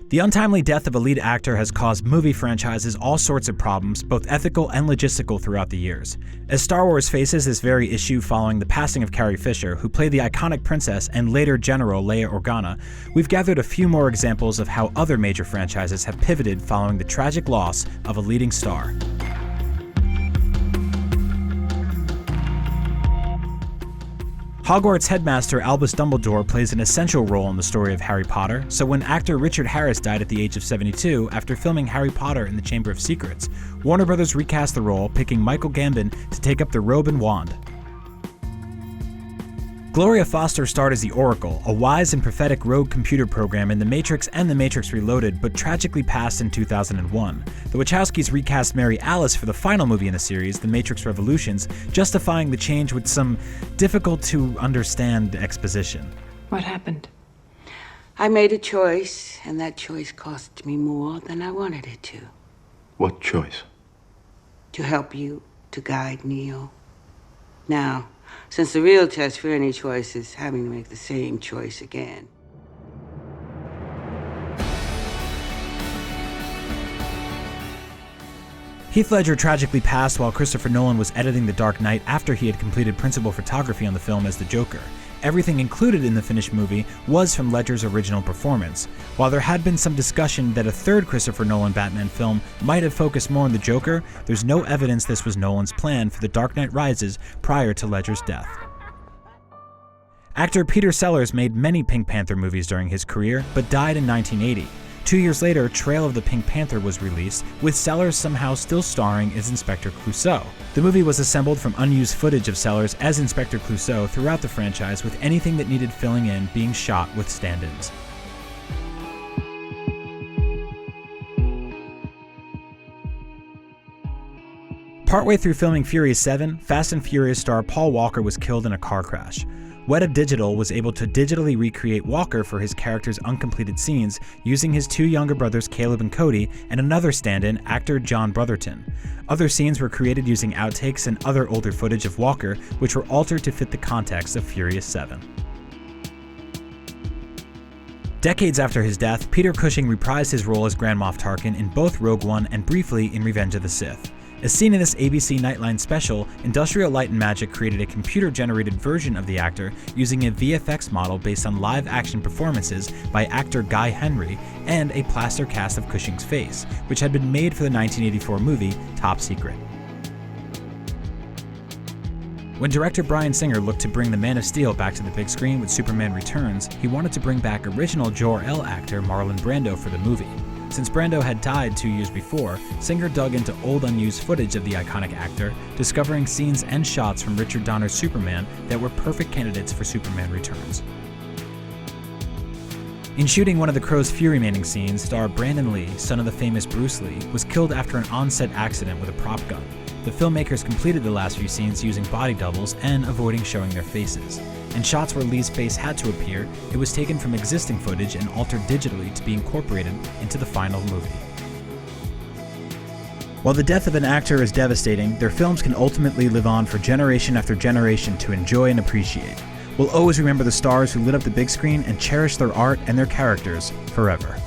The untimely death of a lead actor has caused movie franchises all sorts of problems, both ethical and logistical, throughout the years. As Star Wars faces this very issue following the passing of Carrie Fisher, who played the iconic princess and later General Leia Organa, we've gathered a few more examples of how other major franchises have pivoted following the tragic loss of a leading star. Hogwarts headmaster Albus Dumbledore plays an essential role in the story of Harry Potter, so when actor Richard Harris died at the age of 72 after filming Harry Potter and the Chamber of Secrets, Warner Bros. Recast the role, picking Michael Gambon to take up the robe and wand. Gloria Foster starred as the Oracle, a wise and prophetic rogue computer program in The Matrix and The Matrix Reloaded, but tragically passed in 2001. The Wachowskis recast Mary Alice for the final movie in the series, The Matrix Revolutions, justifying the change with some difficult-to-understand exposition. What happened? I made a choice, and that choice cost me more than I wanted it to. What choice? To help you, to guide Neo. Now, since the real test for any choice is having to make the same choice again. Heath Ledger tragically passed while Christopher Nolan was editing The Dark Knight after he had completed principal photography on the film as the Joker. Everything included in the finished movie was from Ledger's original performance. While there had been some discussion that a third Christopher Nolan Batman film might have focused more on the Joker, there's no evidence this was Nolan's plan for The Dark Knight Rises prior to Ledger's death. Actor Peter Sellers made many Pink Panther movies during his career, but died in 1980. 2 years later, Trail of the Pink Panther was released, with Sellers somehow still starring as Inspector Clouseau. The movie was assembled from unused footage of Sellers as Inspector Clouseau throughout the franchise, with anything that needed filling in being shot with stand-ins. Partway through filming Furious 7, Fast and Furious star Paul Walker was killed in a car crash. Weta Digital was able to digitally recreate Walker for his character's uncompleted scenes using his two younger brothers Caleb and Cody and another stand-in, actor John Brotherton. Other scenes were created using outtakes and other older footage of Walker, which were altered to fit the context of Furious 7. Decades after his death, Peter Cushing reprised his role as Grand Moff Tarkin in both Rogue One and briefly in Revenge of the Sith. As seen in this ABC Nightline special, Industrial Light and Magic created a computer-generated version of the actor using a VFX model based on live-action performances by actor Guy Henry and a plaster cast of Cushing's face, which had been made for the 1984 movie Top Secret. When director Bryan Singer looked to bring the Man of Steel back to the big screen with Superman Returns, he wanted to bring back original Jor-El actor Marlon Brando for the movie. Since Brando had died 2 years before, Singer dug into old unused footage of the iconic actor, discovering scenes and shots from Richard Donner's Superman that were perfect candidates for Superman Returns. In shooting one of the Crow's Fury Manning scenes, star Brandon Lee, son of the famous Bruce Lee, was killed after an on-set accident with a prop gun. The filmmakers completed the last few scenes using body doubles and avoiding showing their faces. In shots where Lee's face had to appear, it was taken from existing footage and altered digitally to be incorporated into the final movie. While the death of an actor is devastating, their films can ultimately live on for generation after generation to enjoy and appreciate. We'll always remember the stars who lit up the big screen and cherish their art and their characters forever.